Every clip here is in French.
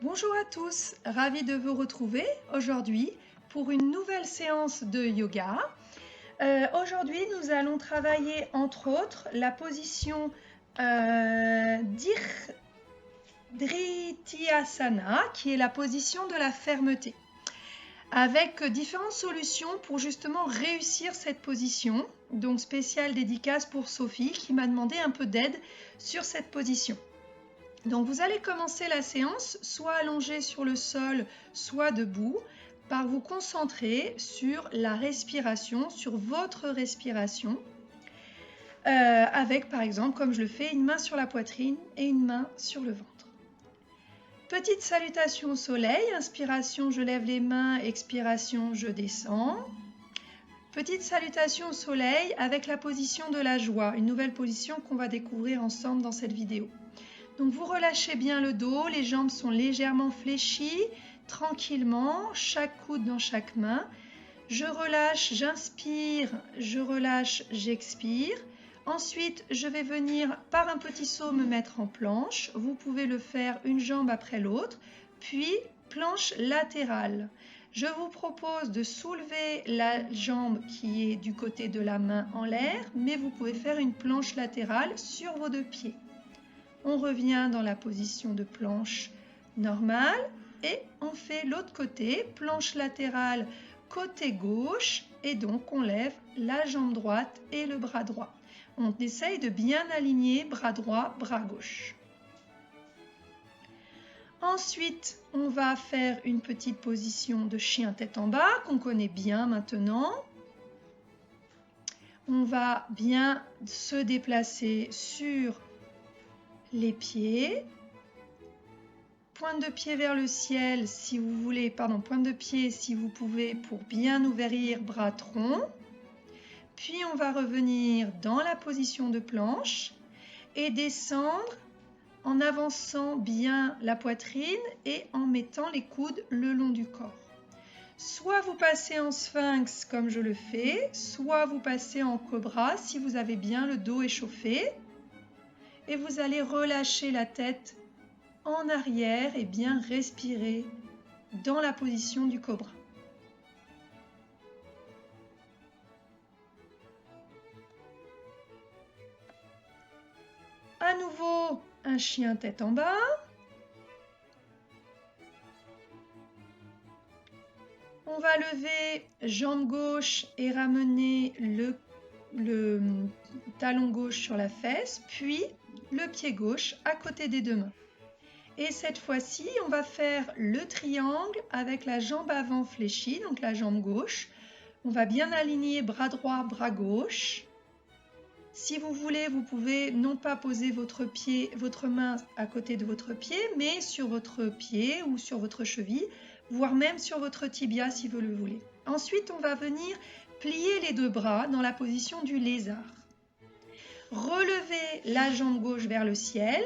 Bonjour à tous, ravie de vous retrouver aujourd'hui pour une nouvelle séance de yoga. Aujourd'hui, nous allons travailler entre autres la position Dhrityasana, qui est la position de la fermeté, avec différentes solutions pour justement réussir cette position. Donc spéciale dédicace pour Sophie qui m'a demandé un peu d'aide sur cette position. Donc vous allez commencer la séance soit allongé sur le sol, soit debout, par vous concentrer sur la respiration, sur votre respiration, avec par exemple, comme je le fais, une main sur la poitrine et une main sur le ventre. Petite salutation au soleil, inspiration, je lève les mains, expiration, je descends. Petite salutation au soleil avec la position de la joie, une nouvelle position qu'on va découvrir ensemble dans cette vidéo. Donc vous relâchez bien le dos, les jambes sont légèrement fléchies, tranquillement, chaque coude dans chaque main. Je relâche, j'inspire, je relâche, j'expire. Ensuite, je vais venir par un petit saut me mettre en planche. Vous pouvez le faire une jambe après l'autre, puis planche latérale. Je vous propose de soulever la jambe qui est du côté de la main en l'air, mais vous pouvez faire une planche latérale sur vos deux pieds. On revient dans la position de planche normale et on fait l'autre côté, planche latérale côté gauche, et donc on lève la jambe droite et le bras droit. On essaye de bien aligner bras droit, bras gauche. Ensuite, on va faire une petite position de chien tête en bas qu'on connaît bien maintenant. On va bien se déplacer sur les pieds, pointe de pied vers le ciel si vous voulez, pointe de pied si vous pouvez pour bien ouvrir bras tronc. Puis on va revenir dans la position de planche et descendre en avançant bien la poitrine et en mettant les coudes le long du corps. Soit vous passez en sphinx comme je le fais, soit vous passez en cobra si vous avez bien le dos échauffé. Et vous allez relâcher la tête en arrière et bien respirer dans la position du cobra. À nouveau, un chien tête en bas. On va lever jambe gauche et ramener le talon gauche sur la fesse, puis le pied gauche à côté des deux mains. Et cette fois-ci, on va faire le triangle avec la jambe avant fléchie, donc la jambe gauche. On va bien aligner bras droit, bras gauche. Si vous voulez, vous pouvez non pas poser votre main à côté de votre pied, mais sur votre pied ou sur votre cheville, voire même sur votre tibia si vous le voulez. Ensuite, on va venir plier les deux bras dans la position du lézard. Relevez la jambe gauche vers le ciel.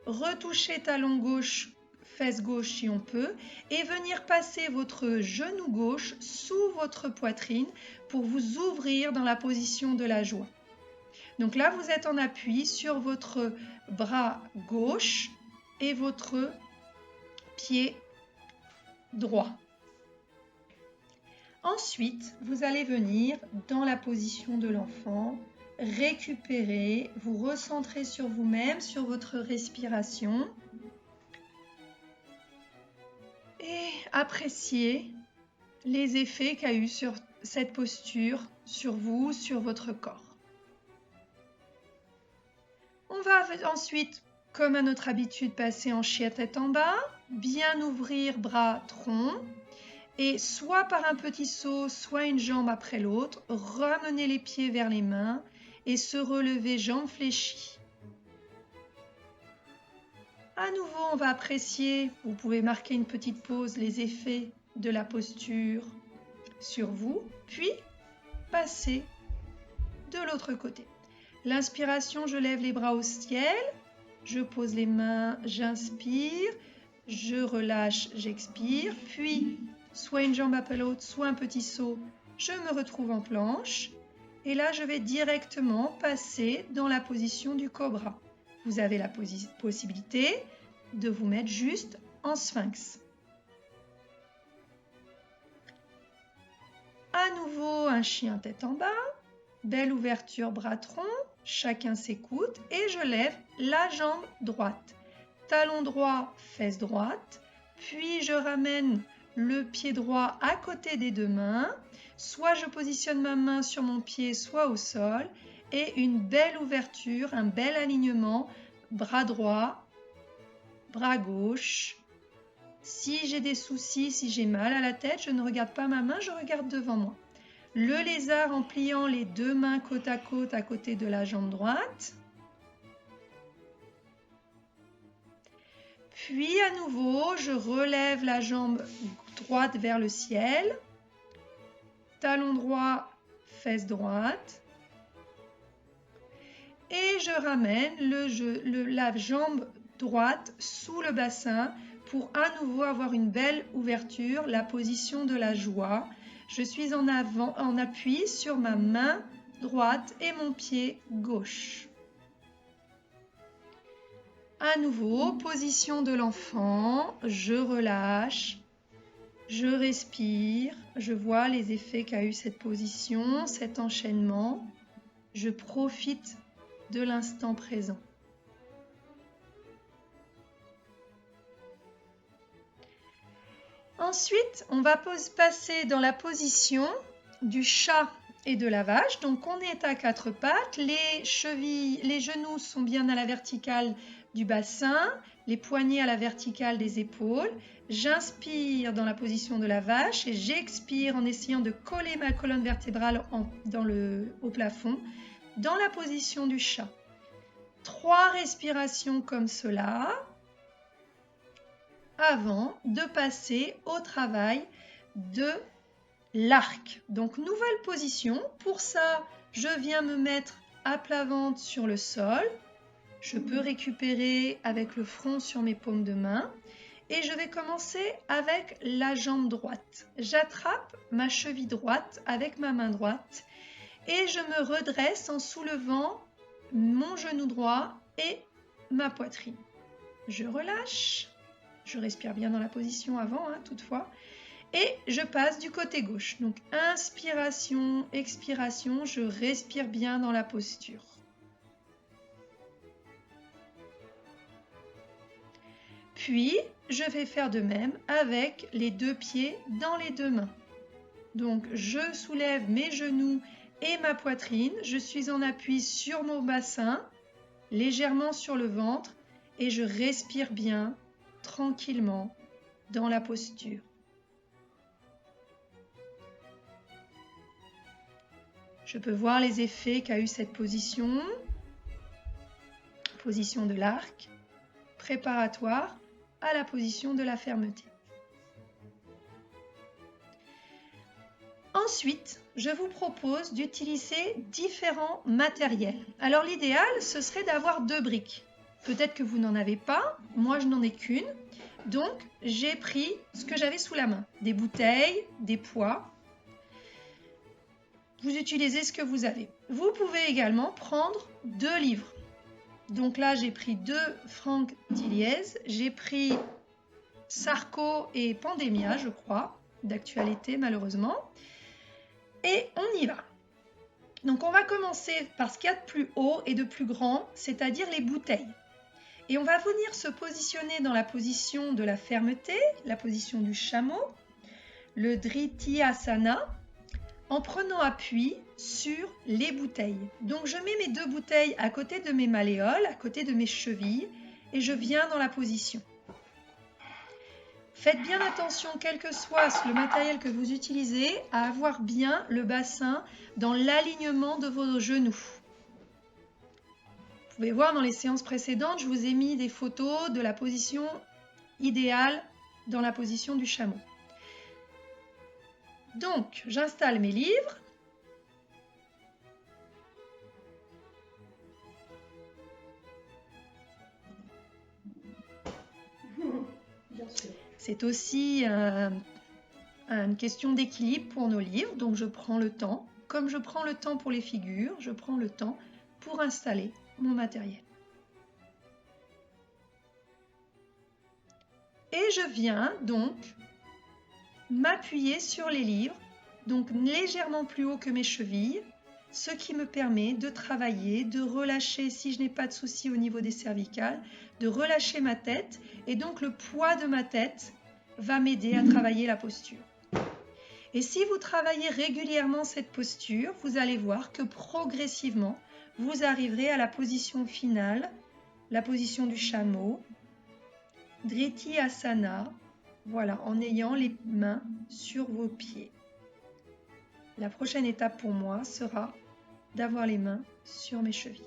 Retoucher talon gauche, fesse gauche si on peut, et venir passer votre genou gauche sous votre poitrine pour vous ouvrir dans la position de la joie. Donc là, vous êtes en appui sur votre bras gauche et votre pied droit. Ensuite, vous allez venir dans la position de l'enfant, récupérer, vous recentrer sur vous-même, sur votre respiration et apprécier les effets qu'a eu sur cette posture, sur vous, sur votre corps. On va ensuite, comme à notre habitude, passer en chien tête en bas, bien ouvrir bras tronc et soit par un petit saut, soit une jambe après l'autre, ramener les pieds vers les mains et se relever jambes fléchies. À nouveau, on va apprécier, vous pouvez marquer une petite pause, les effets de la posture sur vous, puis passer de l'autre côté. L'inspiration, je lève les bras au ciel, je pose les mains, j'inspire, je relâche, j'expire, puis soit une jambe après l'autre, soit un petit saut, je me retrouve en planche. Et là, je vais directement passer dans la position du cobra. Vous avez la possibilité de vous mettre juste en sphinx. À nouveau, un chien tête en bas, belle ouverture bras tronc, chacun s'écoute et je lève la jambe droite. Talon droit, fesse droite, puis je ramène le pied droit à côté des deux mains, soit je positionne ma main sur mon pied, soit au sol, et une belle ouverture, un bel alignement, bras droit, bras gauche. Si j'ai des soucis, si j'ai mal à la tête, je ne regarde pas ma main, je regarde devant moi. Le lézard en pliant les deux mains côte à côté de la jambe droite. Puis à nouveau, je relève la jambe droite vers le ciel. Talon droit, fesse droite. Et je ramène la jambe droite sous le bassin pour à nouveau avoir une belle ouverture, la position de la joie. Je suis en appui sur ma main droite et mon pied gauche. À nouveau, position de l'enfant, je relâche, je respire, je vois les effets qu'a eu cette position, cet enchaînement. Je profite de l'instant présent. Ensuite, on va passer dans la position du chat et de la vache. Donc, on est à quatre pattes, les chevilles, les genoux sont bien à la verticale du bassin, les poignets à la verticale des épaules. J'inspire dans la position de la vache et j'expire en essayant de coller ma colonne vertébrale au plafond dans la position du chat. 3 respirations comme cela avant de passer au travail de l'arc. Donc, nouvelle position. Pour ça, je viens me mettre à plat ventre sur le sol. Je peux récupérer avec le front sur mes paumes de main. Et je vais commencer avec la jambe droite. J'attrape ma cheville droite avec ma main droite et je me redresse en soulevant mon genou droit et ma poitrine. Je relâche, je respire bien dans la position avant, toutefois, et je passe du côté gauche. Donc inspiration, expiration, je respire bien dans la posture. Puis, je vais faire de même avec les deux pieds dans les deux mains. Donc, je soulève mes genoux et ma poitrine. Je suis en appui sur mon bassin, légèrement sur le ventre, et je respire bien, tranquillement, dans la posture. Je peux voir les effets qu'a eu cette position de l'arc, préparatoire à la position de la fermeté. Ensuite, je vous propose d'utiliser différents matériels. Alors l'idéal, ce serait d'avoir 2 briques. Peut-être que vous n'en avez pas, moi je n'en ai qu'une. Donc j'ai pris ce que j'avais sous la main, des bouteilles, des poids. Vous utilisez ce que vous avez. Vous pouvez également prendre 2 livres. Donc là, j'ai pris 2 Franck Tilliez, j'ai pris Sarko et Pandémia, je crois, d'actualité malheureusement. Et on y va. Donc on va commencer par ce qu'il y a de plus haut et de plus grand, c'est-à-dire les bouteilles. Et on va venir se positionner dans la position de la fermeté, la position du chameau, le Dhrityasana, en prenant appui sur les bouteilles. Donc je mets mes 2 bouteilles à côté de mes malléoles, à côté de mes chevilles, et je viens dans la position. Faites bien attention, quel que soit le matériel que vous utilisez, à avoir bien le bassin dans l'alignement de vos genoux. Vous pouvez voir dans les séances précédentes, je vous ai mis des photos de la position idéale dans la position du chameau. Donc, j'installe mes livres. C'est aussi une question d'équilibre pour nos livres, donc je prends le temps. Comme je prends le temps pour les figures, je prends le temps pour installer mon matériel. Et je viens donc m'appuyer sur les livres, donc légèrement plus haut que mes chevilles, ce qui me permet de travailler, de relâcher, si je n'ai pas de soucis au niveau des cervicales, de relâcher ma tête, et donc le poids de ma tête va m'aider à travailler la posture. Et si vous travaillez régulièrement cette posture, vous allez voir que progressivement, vous arriverez à la position finale, la position du chameau, Dhriti Asana, voilà, en ayant les mains sur vos pieds. La prochaine étape pour moi sera d'avoir les mains sur mes chevilles.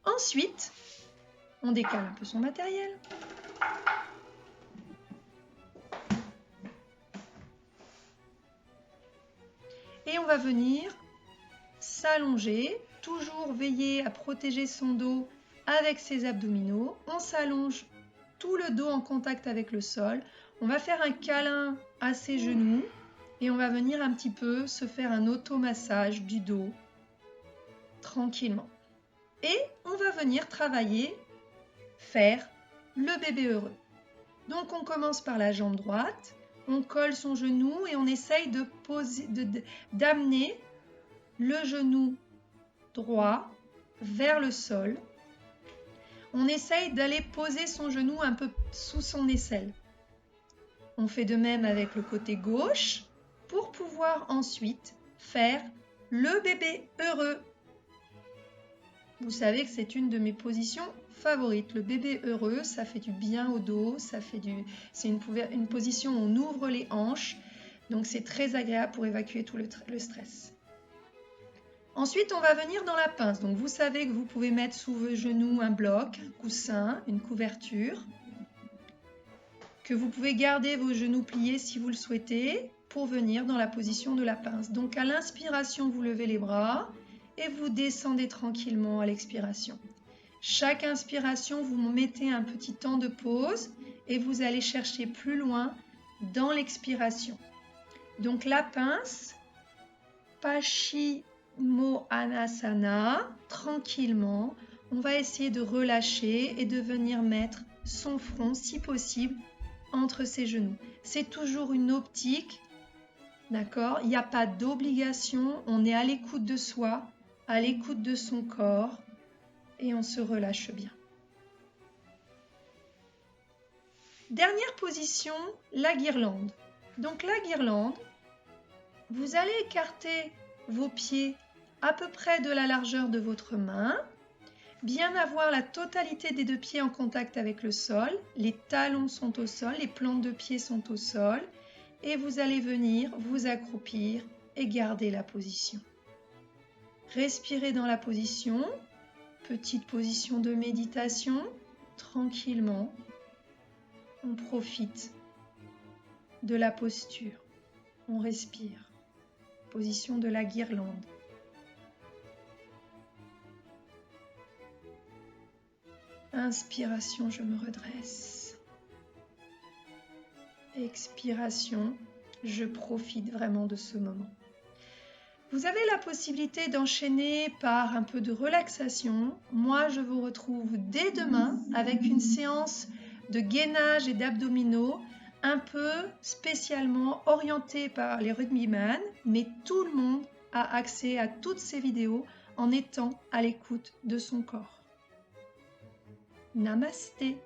Ensuite, on décale un peu son matériel. Et on va venir s'allonger, toujours veiller à protéger son dos avec ses abdominaux. On s'allonge tout le dos en contact avec le sol. On va faire un câlin à ses genoux et on va venir un petit peu se faire un automassage du dos tranquillement. Et on va venir travailler, faire le bébé heureux. Donc on commence par la jambe droite, on colle son genou et on essaye de poser, d'amener le genou droit vers le sol. On essaye d'aller poser son genou un peu sous son aisselle. On fait de même avec le côté gauche pour pouvoir ensuite faire le bébé heureux. Vous savez que c'est une de mes positions favorites. Le bébé heureux, ça fait du bien au dos, c'est une position où on ouvre les hanches, donc c'est très agréable pour évacuer tout le stress. Ensuite, on va venir dans la pince. Donc vous savez que vous pouvez mettre sous vos genoux un bloc, un coussin, une couverture, que vous pouvez garder vos genoux pliés si vous le souhaitez pour venir dans la position de la pince. Donc à l'inspiration, vous levez les bras et vous descendez tranquillement à l'expiration. Chaque inspiration, vous mettez un petit temps de pause et vous allez chercher plus loin dans l'expiration. Donc la pince, Paschimottanasana, tranquillement, on va essayer de relâcher et de venir mettre son front, si possible, entre ses genoux. C'est toujours une optique, d'accord? Il n'y a pas d'obligation, on est à l'écoute de soi, à l'écoute de son corps et on se relâche bien. Dernière position, la guirlande. Donc la guirlande, vous allez écarter vos pieds à peu près de la largeur de votre main, bien avoir la totalité des deux pieds en contact avec le sol, les talons sont au sol, les plantes de pied sont au sol et vous allez venir vous accroupir et garder la position. Respirez dans la position, petite position de méditation, tranquillement, on profite de la posture, on respire, position de la guirlande. Inspiration, je me redresse. Expiration, je profite vraiment de ce moment. Vous avez la possibilité d'enchaîner par un peu de relaxation. Moi, je vous retrouve dès demain avec une séance de gainage et d'abdominaux un peu spécialement orientée par les rugbyman, mais tout le monde a accès à toutes ces vidéos en étant à l'écoute de son corps. Namasté.